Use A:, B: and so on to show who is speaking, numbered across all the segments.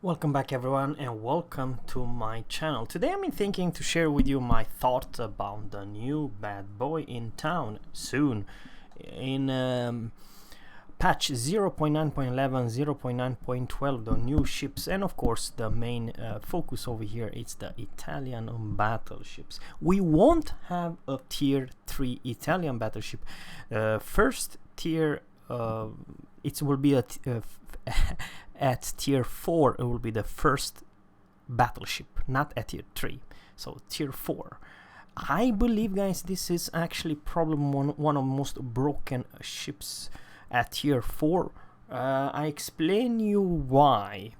A: Welcome back everyone and welcome to my channel. Today I'm thinking to share with you my thoughts about the new bad boy in town soon in patch 0.9.11, 0.9.12, the new ships, and of course the main focus over here is the Italian battleships. We won't have a tier 3 Italian battleship. First tier it will be at tier 4 it will be the first battleship, not at tier 3, so tier 4. I believe, guys, this is actually probably one of the most broken ships at tier 4. I explain you why.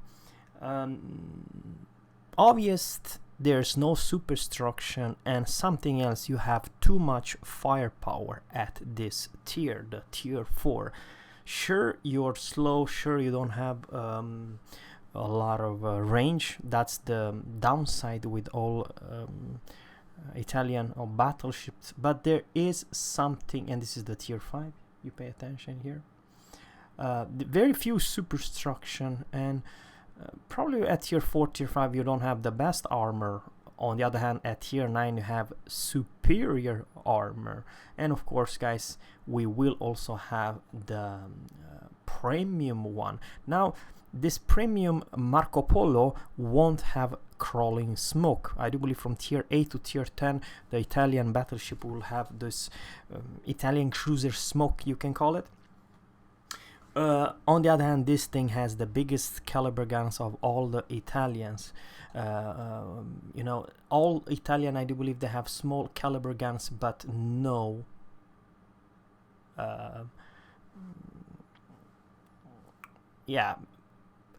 A: Obvious, there's no superstructure, and something else, you have too much firepower at this tier, the tier 4. Sure, you're slow, sure you don't have a lot of range. That's the downside with all Italian battleships, but there is something, and this is the tier 5, you pay attention here. Very few superstructure, and probably at tier 4, tier 5 you don't have the best armor. On the other hand, at tier 9 you have superior armor, and of course, guys, we will also have the premium one. Now, this premium Marco Polo won't have crawling smoke. I do believe from tier 8 to tier 10 the Italian battleship will have this Italian cruiser smoke, you can call it. On the other hand, this thing has the biggest caliber guns of all the Italians. You know, all Italian, I do believe they have small caliber guns, but no yeah,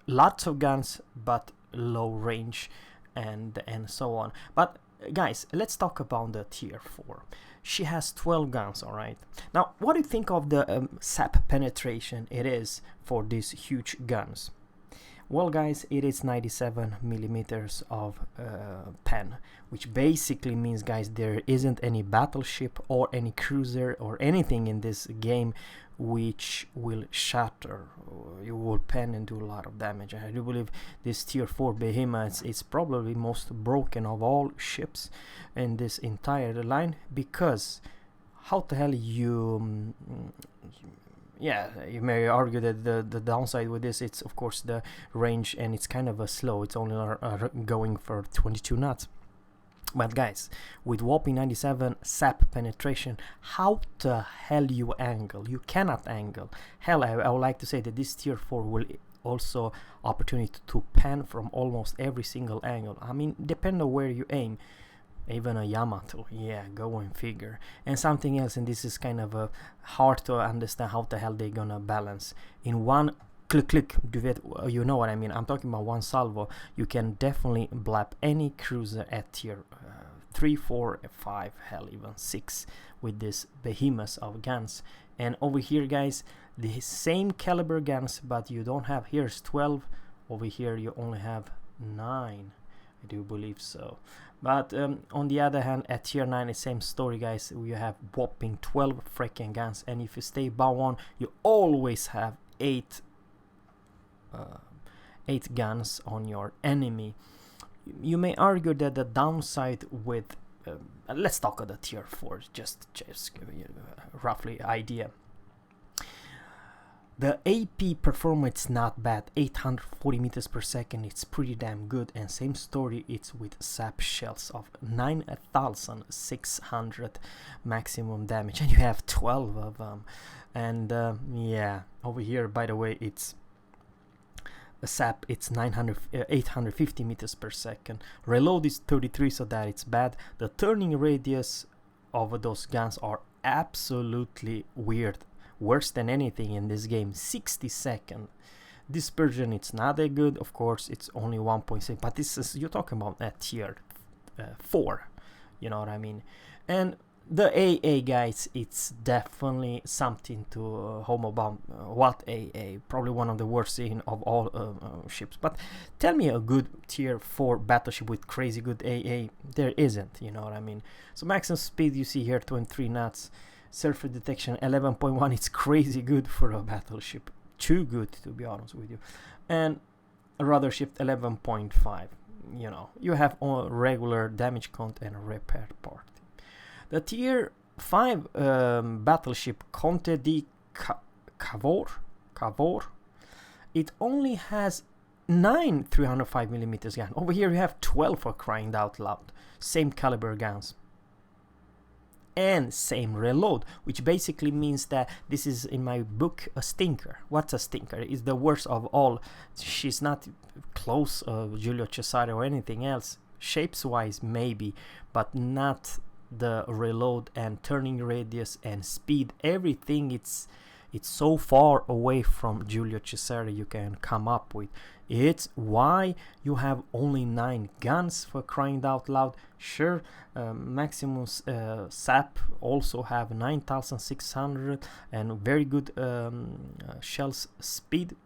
A: lots of guns but low range and so on. But guys, let's talk about the tier 4. She has 12 guns, all right. Now, what do you think of the sap penetration it is for these huge guns? Well, guys, it is 97 millimeters of pen, which basically means, guys, there isn't any battleship or any cruiser or anything in this game which will shatter. You will pen and do a lot of damage. I do believe this tier 4 behemoth is probably most broken of all ships in this entire line, because how the hell you yeah, you may argue that the downside with this, it's of course the range, and it's kind of a slow, it's only going for 22 knots. But guys, with whopping 97 sap penetration, how the hell you angle? You cannot angle. Hell, I would like to say that this tier 4 will also opportunity to pan from almost every single angle. I mean, depending on where you aim. Even a Yamato, yeah, go and figure. And something else, and this is kind of hard to understand how the hell they're gonna balance. In one click, you know what I mean. I'm talking about one salvo. You can definitely blap any cruiser at tier 3, 4, 5, hell, even 6 with this behemoth of guns. And over here, guys, the same caliber guns, but you don't have, here's 12. Over here, you only have 9. I do believe so. But on the other hand, at tier 9, the same story, guys. You have whopping 12 freaking guns, and if you stay bow on, you always have 8 guns on your enemy. You may argue that the downside with let's talk about the tier 4, just give you a roughly idea. The AP performance is not bad, 840 meters per second, it's pretty damn good. And same story, it's with sap shells of 9,600 maximum damage, and you have 12 of them. And yeah, over here, by the way, it's a sap, it's 850 meters per second. Reload is 33, so that it's bad. The turning radius of those guns are absolutely weird. Worse than anything in this game, 60 seconds. Dispersion, it's not that good, of course, it's only 1.6, but this is, you're talking about at tier 4, you know what I mean. And the AA, guys, it's definitely something to homo bomb. What AA? Probably one of the worst in of all ships. But tell me a good tier 4 battleship with crazy good AA. There isn't, you know what I mean. So maximum speed, you see here, 23 knots. Surface detection 11.1. It's crazy good for a battleship, too good to be honest with you. And rudder shift 11.5. You know, you have all regular damage count and repair part. The tier 5 battleship Conte di Cavour, it only has 9 305mm gun. Over here you have 12, for crying out loud. Same caliber guns. And same reload, which basically means that this is, in my book, a stinker. What's a stinker? It's the worst of all. She's not close Giulio Cesare or anything else. Shapes wise maybe, but not the reload and turning radius and speed. Everything, it's so far away from Giulio Cesare you can come up with. It's why you have only 9 guns, for crying out loud. Sure, Maximus SAP also have 9600 and very good shells speed.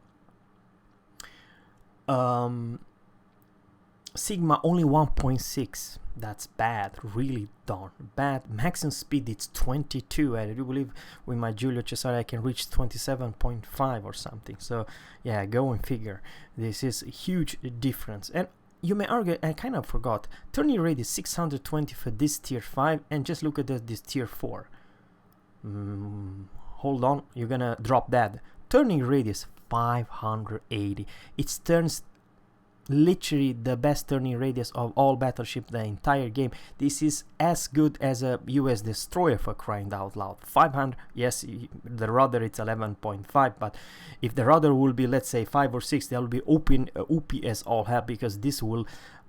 A: Sigma only 1.6. That's bad, really darn bad. Maximum speed it's 22. I do believe with my Giulio Cesare I can reach 27.5 or something. So yeah, go and figure. This is a huge difference. And you may argue, I kind of forgot, turning radius 620 for this tier 5, and just look at this tier 4. Hold on, you're gonna drop that. Turning radius 580. It turns literally the best turning radius of all battleship the entire game. This is as good as a US destroyer, for crying out loud. 500, yes, the rudder it's 11.5, but if the rudder will be, let's say, 5 or 6, that will be OP as all hell, because this will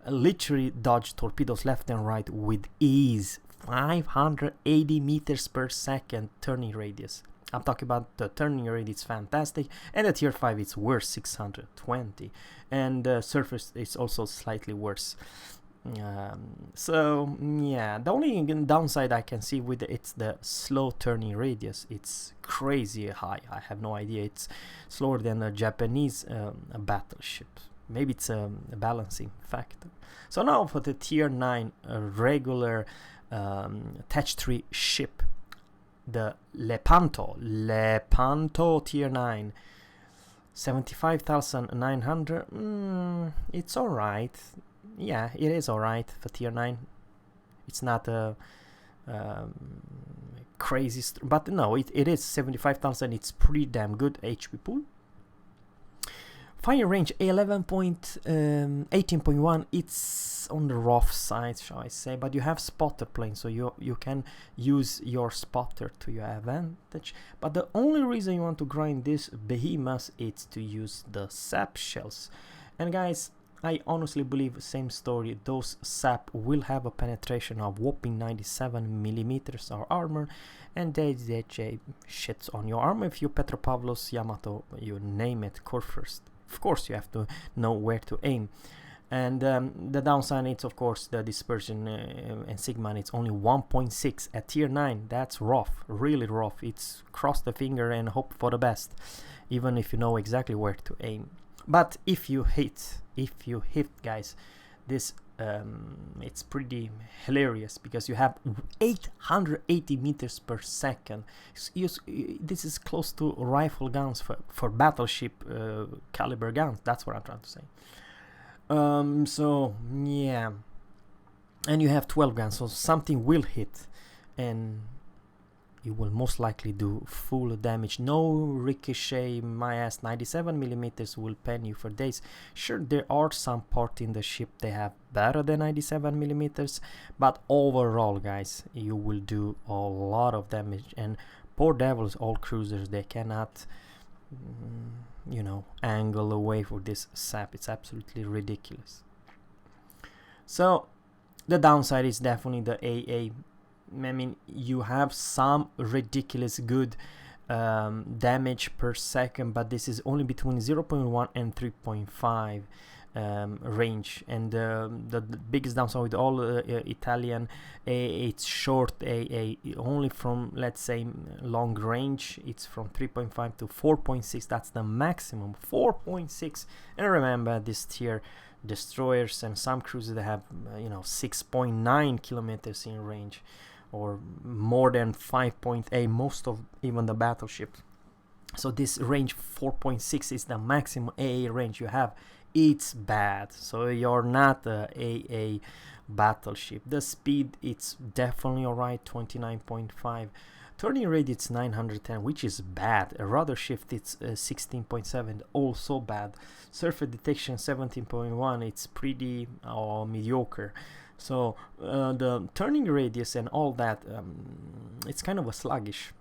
A: literally dodge torpedoes left and right with ease. 580 meters per second turning radius. I'm talking about the turning rate, it's fantastic, and the tier 5 it's worse, 620, and the surface is also slightly worse. So yeah, the only downside I can see with it's the slow turning radius. It's crazy high. I have no idea. It's slower than a Japanese battleship. Maybe it's a balancing factor. So now for the tier 9 regular Tech 3 ship. The Lepanto tier 9, 75,900. It's alright. Yeah, it is alright for tier 9. It's not a crazy, but no, it is 75,000. It's pretty damn good HP pool. Fire range 18.1. It's on the rough side, shall I say, but you have spotter plane, so you can use your spotter to your advantage. But the only reason you want to grind this behemoth is to use the sap shells. And guys, I honestly believe, same story, those sap will have a penetration of whopping 97mm of armor, and they shits on your armor if you Petropavlos, Yamato, you name it, Kurfürst. Of course you have to know where to aim. And the downside is of course the dispersion and Sigma, it's only 1.6 at tier 9. That's rough, really rough. It's cross the finger and hope for the best, even if you know exactly where to aim. But if you hit guys, this it's pretty hilarious, because you have 880 meters per second. This is close to rifle guns for battleship caliber guns. That's what I'm trying to say. So yeah, and you have 12 guns, so something will hit and you will most likely do full damage. No ricochet, my ass. 97mm will pen you for days. Sure, there are some parts in the ship they have better than 97mm, but overall guys, you will do a lot of damage. And poor devils, all cruisers, they cannot you know, angle away for this sap. It's absolutely ridiculous. So the downside is definitely the AA. I mean, you have some ridiculous good damage per second, but this is only between 0.1 and 3.5 range. And the biggest downside with all Italian, it's short AA, only from, let's say, long range. It's from 3.5 to 4.6. That's the maximum, 4.6. And remember, this tier destroyers and some cruisers, they have 6.9 kilometers in range, or more than 5.8, most of even the battleships. So this range 4.6 is the maximum AA range you have it's bad. So you're not a AA battleship. The speed, it's definitely alright, 29.5. Turning radius 910, which is bad. A rudder shift, it's 16.7, also bad. Surface detection 17.1, it's pretty mediocre. So the turning radius and all that, it's kind of a sluggish,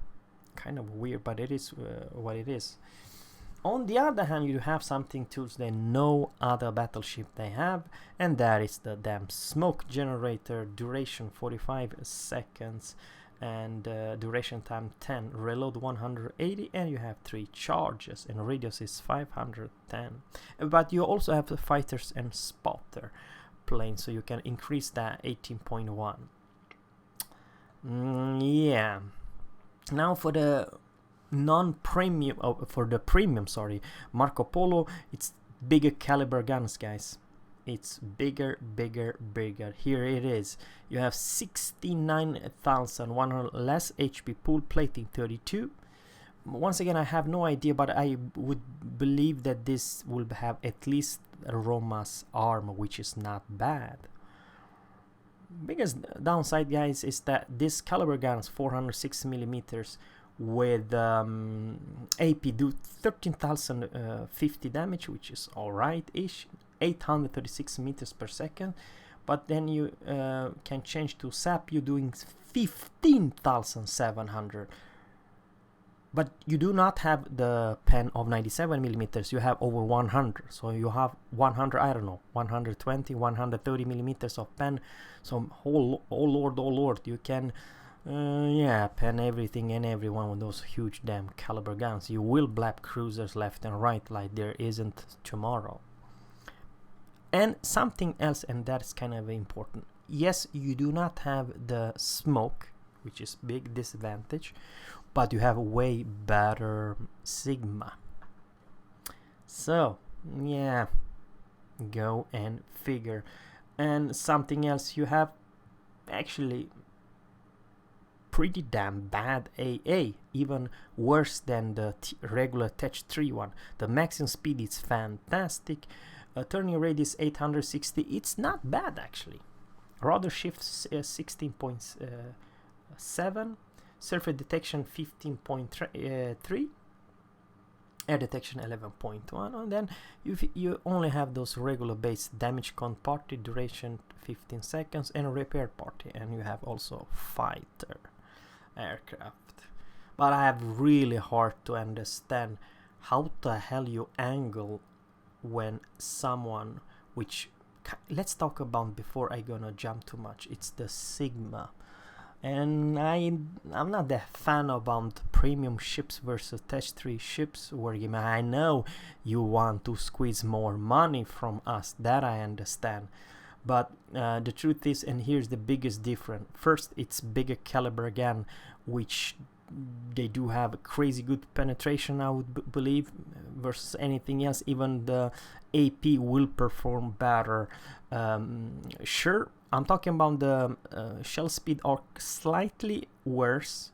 A: kind of weird, but it is what it is. On the other hand, you have something tools that no other battleship they have, and that is the damn smoke generator. Duration 45 seconds and duration time 10, reload 180, and you have 3 charges, and radius is 510. But you also have the fighters and spotter plane, so you can increase that 18.1. Yeah. Now for the non-premium, for the premium, sorry, Marco Polo, it's bigger caliber guns, guys. It's bigger. Here it is. You have 69,100 less HP, pool plating 32. Once again, I have no idea, but I would believe that this will have at least Roma's armor, which is not bad. Biggest downside, guys, is that this caliber guns 406 millimeters with AP do 13,050 damage, which is alright-ish, 836 meters per second, but then you can change to SAP, you're doing 15,700. But you do not have the pen of 97 millimeters, you have over 100. So you have 100, I don't know, 120, 130 millimeters of pen. So oh lord, you can pen everything and everyone with those huge damn caliber guns. You will blap cruisers left and right like there isn't tomorrow. And something else, and that's kind of important. Yes, you do not have the smoke, which is big disadvantage, but you have a way better Sigma. So yeah, go and figure. And something else, you have actually pretty damn bad AA, even worse than the regular Tech 3 one. The maximum speed is fantastic. Turning radius 860, it's not bad actually. Rudder shift 16.7, surface detection 15.3, air detection 11.1, and then you only have those regular base damage count party, duration 15 seconds, and repair party, and you have also fighter aircraft. But I have really hard to understand how the hell you angle when someone, which let's talk about before I gonna jump too much, it's the Sigma. And I'm not that fan about premium ships versus Tech 3 ships, where I know you want to squeeze more money from us, that I understand. But the truth is, and here's the biggest difference. First, it's bigger caliber gun, which they do have a crazy good penetration, I would believe, versus anything else. Even the AP will perform better. Sure, I'm talking about the shell speed are slightly worse,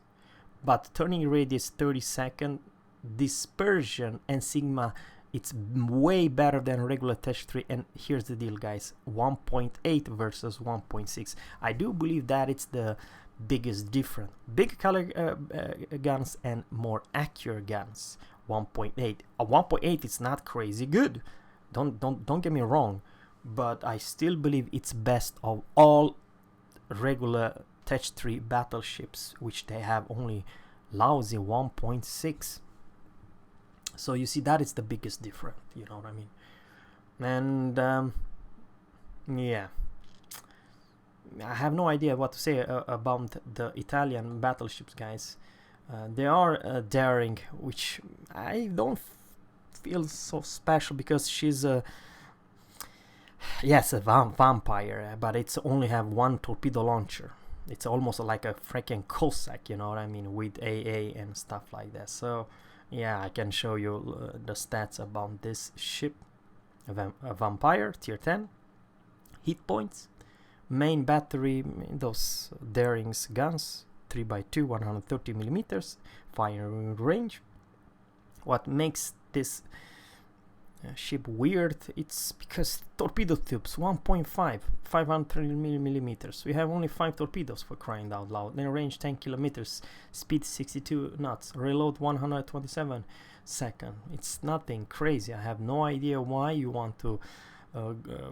A: but turning radius 30 second, dispersion and Sigma, it's way better than regular Tech 3. And here's the deal, guys, 1.8 versus 1.6. I do believe that it's the biggest difference. Big color guns and more accurate guns. 1.8. 1.8 is not crazy good. Don't get me wrong, but I still believe it's best of all regular Tech 3 battleships, which they have only lousy 1.6. So you see, that is the biggest difference, you know what I mean? And yeah, I have no idea what to say about the Italian battleships, guys. They are daring, which I don't feel so special, because she's a vampire, but it's only have one torpedo launcher. It's almost like a freaking Cossack, you know what I mean, with AA and stuff like that. So yeah, I can show you the stats about this ship. A vampire, tier 10, hit points, main battery, those Daring's guns, 3x2, 130 millimeters, firing range. What makes this ship weird. It's because torpedo tubes 1.5 530 millimeters. We have only 5 torpedoes, for crying out loud. Then range 10 kilometers, speed 62 knots, reload 127 second. It's nothing crazy. I have no idea why you want to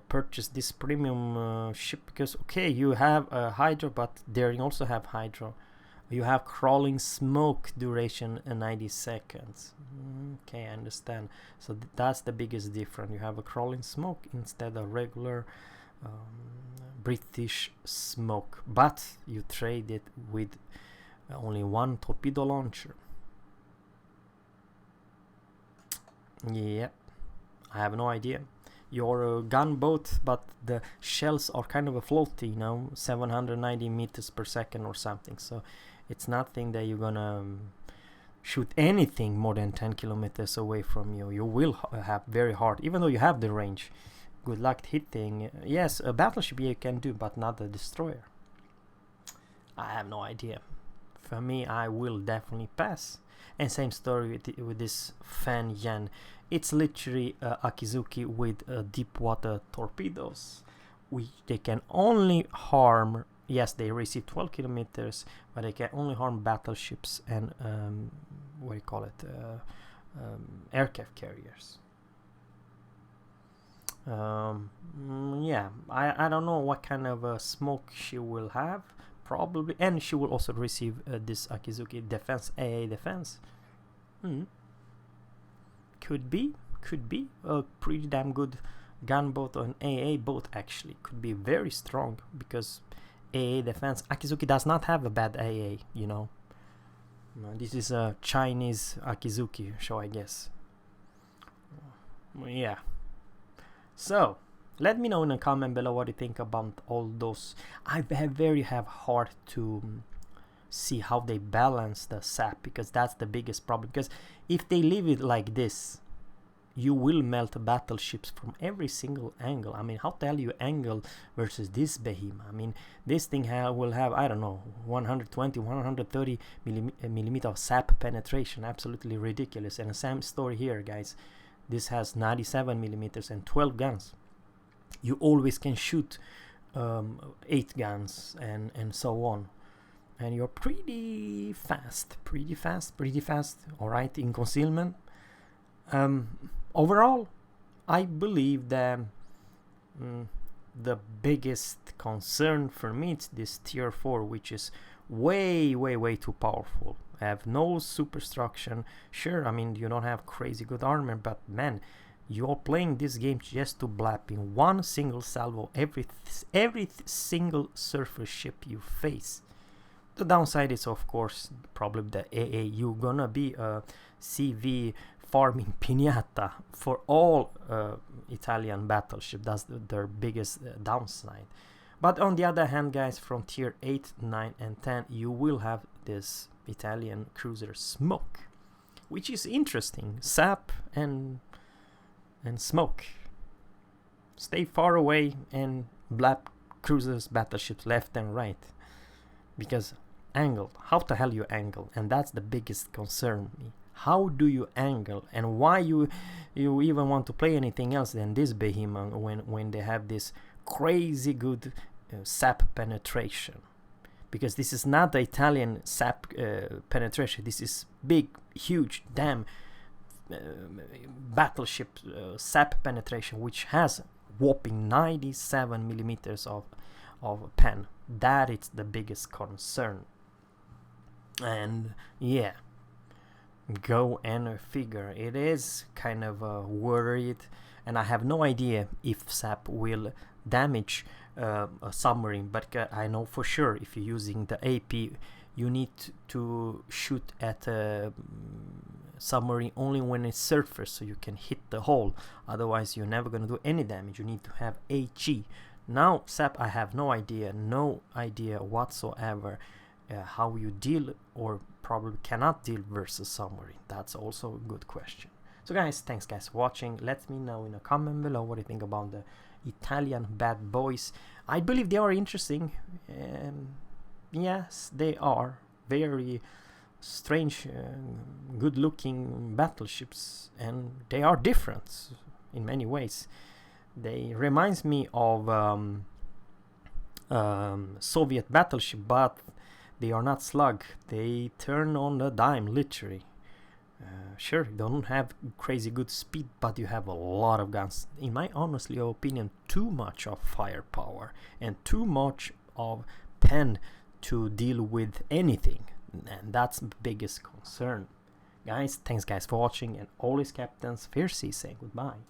A: purchase this premium ship, because okay, you have a hydro, but there you also have hydro. You have crawling smoke duration 90 seconds. Okay, I understand. So that's the biggest difference. You have a crawling smoke instead of regular British smoke, but you trade it with only 1 torpedo launcher. Yep, I have no idea. You're a gunboat, but the shells are kind of a floaty, 790 meters per second or something. So it's nothing that you're gonna shoot anything more than 10 kilometers away from you. You will have very hard, even though you have the range. Good luck hitting. Yes, a battleship you can do, but not a destroyer. I have no idea. For me, I will definitely pass. And same story with this Fan Yan. It's literally Akizuki with deep water torpedoes, which they can only harm. Yes, they receive 12 kilometers, but they can only harm battleships and what do you call it? Aircraft carriers. Yeah, I don't know what kind of smoke she will have. Probably, and she will also receive this Akizuki defense, AA defense. Could be a pretty damn good gunboat or an AA boat. Actually, could be very strong because AA defense. Akizuki does not have a bad AA, This is a Chinese Akizuki show, I guess. Yeah. So let me know in a comment below what you think about all those. I have hard to see how they balance the sap, because that's the biggest problem. Because if they leave it like this, you will melt battleships from every single angle. I mean, how tell you angle versus this behemoth? I mean, this thing will have, I don't know, 120, 130 millimeter of sap penetration. Absolutely ridiculous. And the same story here, guys. This has 97 millimeters and 12 guns. You always can shoot 8 guns and so on. And you're pretty fast. All right, in concealment. Overall, I believe that the biggest concern for me is this tier 4, which is way too powerful. Have no superstructure. Sure, I mean, you don't have crazy good armor, but man, you're playing this game just to blap in one single salvo every single surface ship you face. The downside is, of course, probably the AA. You're gonna be a CV farming piñata for all Italian battleship. That's their biggest downside. But on the other hand, guys, from tier 8, 9 and 10, you will have this Italian cruiser smoke, which is interesting. Sap and smoke. Stay far away and blap cruisers, battleships left and right, because angle, how the hell you angle? And that's the biggest concern me. How do you angle, and why you even want to play anything else than this behemoth when they have this crazy good sap penetration? Because this is not the Italian sap penetration. This is big, huge, damn battleship sap penetration, which has whopping 97 millimeters of pen. That is the biggest concern. And yeah, go and figure. It is kind of worried, and I have no idea if sap will damage a submarine, but I know for sure if you're using the AP, you need to shoot at a submarine only when it's surface, so you can hit the hull. Otherwise, you're never going to do any damage. You need to have HE. Now, sap, I have no idea whatsoever how you deal, or probably cannot deal versus submarine. That's also a good question. So guys, thanks guys for watching. Let me know in a comment below what you think about the Italian bad boys. I believe they are interesting. Yes, they are very strange, good looking battleships, and they are different. in many ways. They reminds me of Soviet battleship, but they are not slug. They turn on a dime, literally. Sure, you don't have crazy good speed, but you have a lot of guns. In my honestly opinion, too much of firepower and too much of pen to deal with anything, and that's the biggest concern. Guys, thanks guys for watching, and always Captains Fierce saying goodbye.